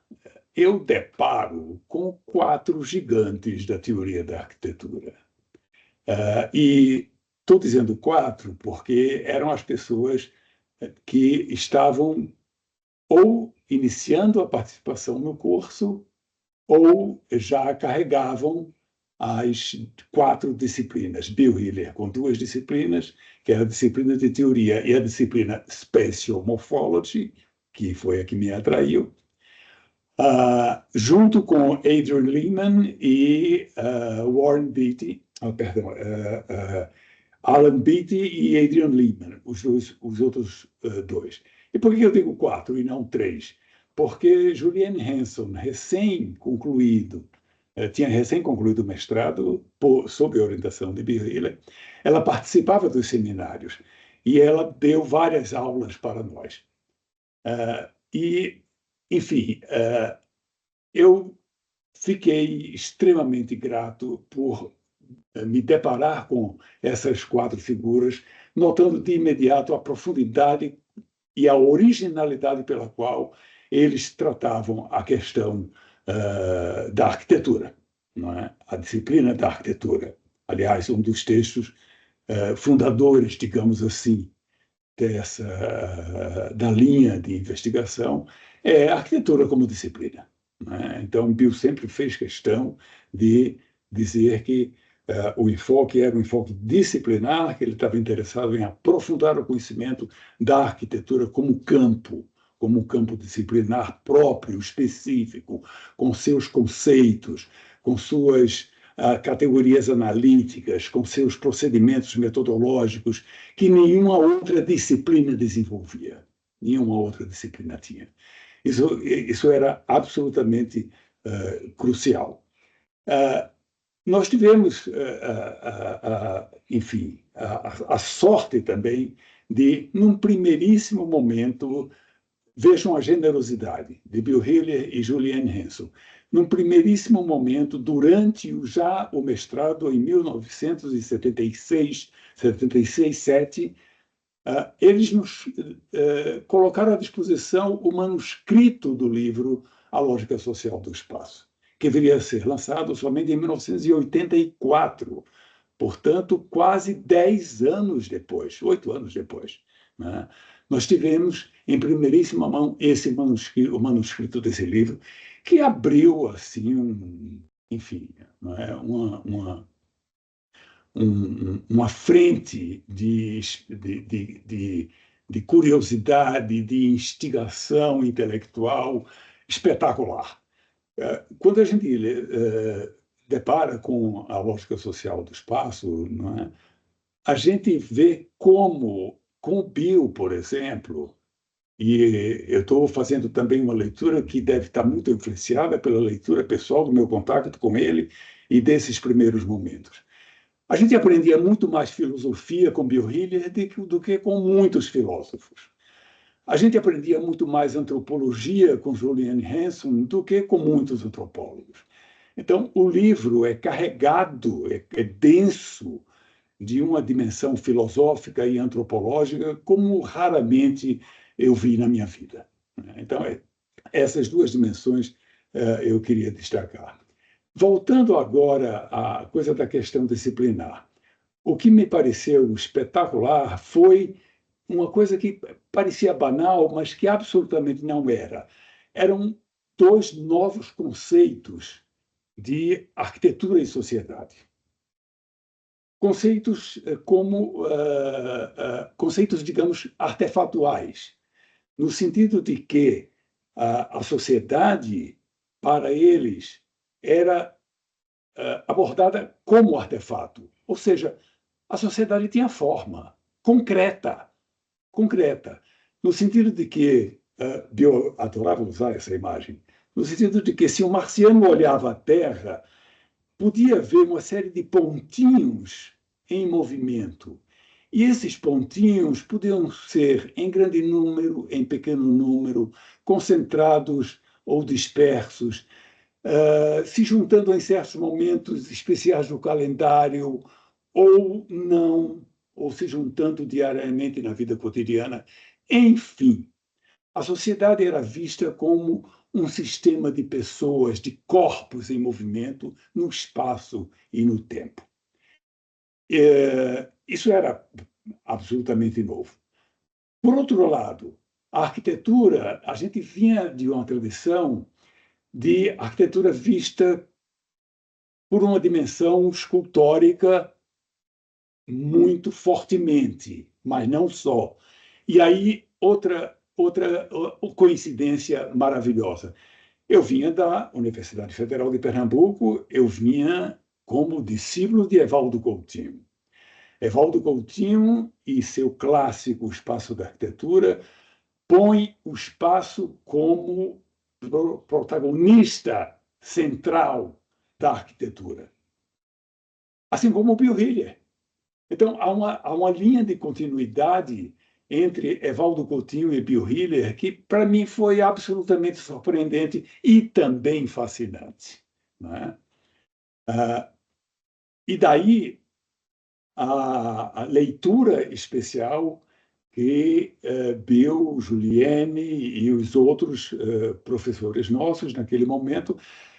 eu deparo com 4 gigantes da teoria da arquitetura. E estou dizendo 4 porque eram as pessoas que estavam ou iniciando a participação no curso ou já carregavam as 4 disciplinas. Bill Hiller com 2 disciplinas, que era a disciplina de teoria e a disciplina Spatial Morphology, que foi a que me atraiu, junto com Adrian Lehman e Warren Beatty, Alan Beatty e Adrian Lehman, os outros 2. E por que eu digo 4 e não 3? Porque Julianne Hanson, tinha recém-concluído o mestrado sob a orientação de Bill Hiller. Ela participava dos seminários e ela deu várias aulas para nós. Enfim, eu fiquei extremamente grato por me deparar com essas 4 figuras, notando de imediato a profundidade e a originalidade pela qual eles tratavam a questão da arquitetura, não é? A disciplina da arquitetura. Aliás, um dos textos fundadores, digamos assim, da linha de investigação é a arquitetura como disciplina. Não é? Então, Bill sempre fez questão de dizer que o enfoque era um enfoque disciplinar, que ele estava interessado em aprofundar o conhecimento da arquitetura como um campo disciplinar próprio, específico, com seus conceitos, com suas categorias analíticas, com seus procedimentos metodológicos, que nenhuma outra disciplina desenvolvia, nenhuma outra disciplina tinha. Isso era absolutamente crucial. Nós tivemos, enfim, a sorte também de, num primeiríssimo momento, vejam a generosidade de Bill Hiller e Julianne Hanson. Num primeiríssimo momento, durante o mestrado em 1976, 77, eles nos colocaram à disposição o manuscrito do livro A Lógica Social do Espaço, que viria a ser lançado somente em 1984, portanto, quase 10 anos depois, 8 anos depois. Né? Nós tivemos, em primeiríssima mão, o manuscrito desse livro, que abriu, assim, enfim, não é? Uma frente de curiosidade, de instigação intelectual espetacular. Quando a gente depara com a lógica social do espaço, não é? A gente vê como, com o Bill, por exemplo, e eu estou fazendo também uma leitura que deve estar muito influenciada pela leitura pessoal do meu contato com ele e desses primeiros momentos. A gente aprendia muito mais filosofia com Bill Hiller do que com muitos filósofos. a gente aprendia muito mais antropologia com Julian Hanson do que com muitos antropólogos. Então, o livro é carregado, é denso de uma dimensão filosófica e antropológica como raramente eu vi na minha vida. Então, essas duas dimensões eu queria destacar. Voltando agora à coisa da questão disciplinar, o que me pareceu espetacular foi uma coisa que parecia banal, mas que absolutamente não era. Eram dois novos conceitos de arquitetura e sociedade. Conceitos como conceitos, digamos, artefatuais, no sentido de que a sociedade, para eles, era abordada como artefato, ou seja, a sociedade tinha forma concreta, no sentido de que, eu adorava usar essa imagem, no sentido de que se um marciano olhava a Terra, podia ver uma série de pontinhos em movimento. E esses pontinhos podiam ser em grande número, em pequeno número, concentrados ou dispersos, se juntando em certos momentos especiais do calendário, ou não, ou se juntando diariamente na vida cotidiana. Enfim, a sociedade era vista como um sistema de pessoas, de corpos em movimento no espaço e no tempo. Isso era absolutamente novo. Por outro lado, a arquitetura, a gente vinha de uma tradição de arquitetura vista por uma dimensão escultórica muito fortemente, mas não só. E aí, outra coincidência maravilhosa. Eu vinha da Universidade Federal de Pernambuco, eu vinha como discípulo de Evaldo Coutinho. Evaldo Coutinho e seu clássico Espaço da Arquitetura põe o espaço como protagonista central da arquitetura. Assim como o Bill Hiller. Então, há uma linha de continuidade entre Evaldo Coutinho e Bill Hiller que, para mim, foi absolutamente surpreendente e também fascinante. Não é? E daí a leitura especial que Bill, Juliane e os outros professores nossos, naquele momento,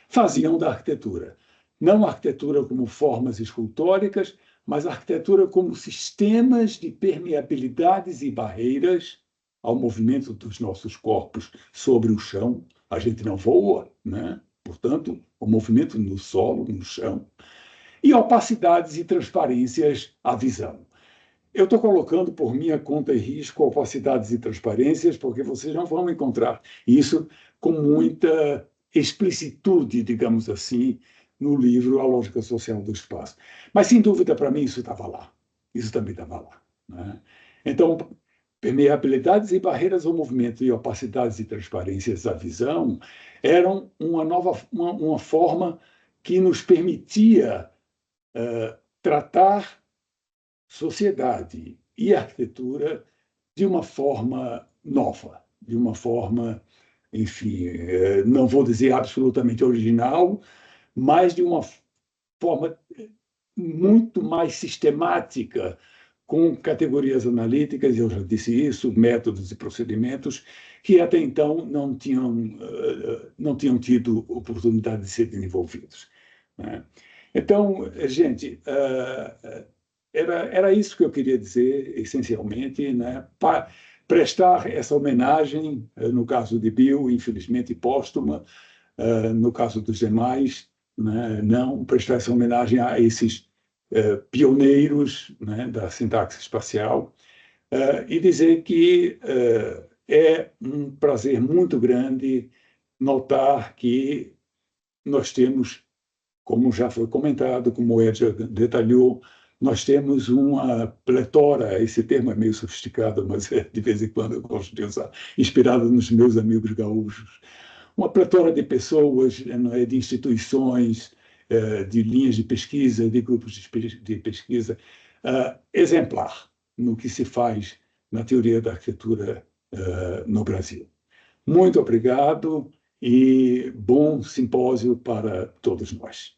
faziam da arquitetura. Não a arquitetura como formas escultóricas, mas a arquitetura como sistemas de permeabilidades e barreiras ao movimento dos nossos corpos sobre o chão. A gente não voa, né? Portanto, o movimento no solo, no chão. E opacidades e transparências à visão. Eu estou colocando por minha conta e risco opacidades e transparências, porque vocês não vão encontrar isso com muita explicitude, digamos assim, no livro A Lógica Social do Espaço. Mas, sem dúvida, para mim, isso estava lá. Isso também estava lá. Né? Então, permeabilidades e barreiras ao movimento e opacidades e transparências à visão eram uma forma que nos permitia tratar sociedade e arquitetura de uma forma nova, de uma forma, enfim, não vou dizer absolutamente original, mas de uma forma muito mais sistemática, com categorias analíticas, eu já disse isso, métodos e procedimentos, que até então não tinham tido oportunidade de serem desenvolvidos. Né? Então, gente, era isso que eu queria dizer, essencialmente, né? Prestar essa homenagem, no caso de Bill, infelizmente póstuma, no caso dos demais, né? Não prestar essa homenagem a esses pioneiros, né, da sintaxe espacial, e dizer que é um prazer muito grande notar que nós temos, como já foi comentado, como o Edgar detalhou, nós temos uma pletora, esse termo é meio sofisticado, mas de vez em quando eu gosto de usar, inspirado nos meus amigos gaúchos, uma pletora de pessoas, de instituições, de linhas de pesquisa, de grupos de pesquisa, exemplar no que se faz na teoria da arquitetura no Brasil. Muito obrigado e bom simpósio para todos nós.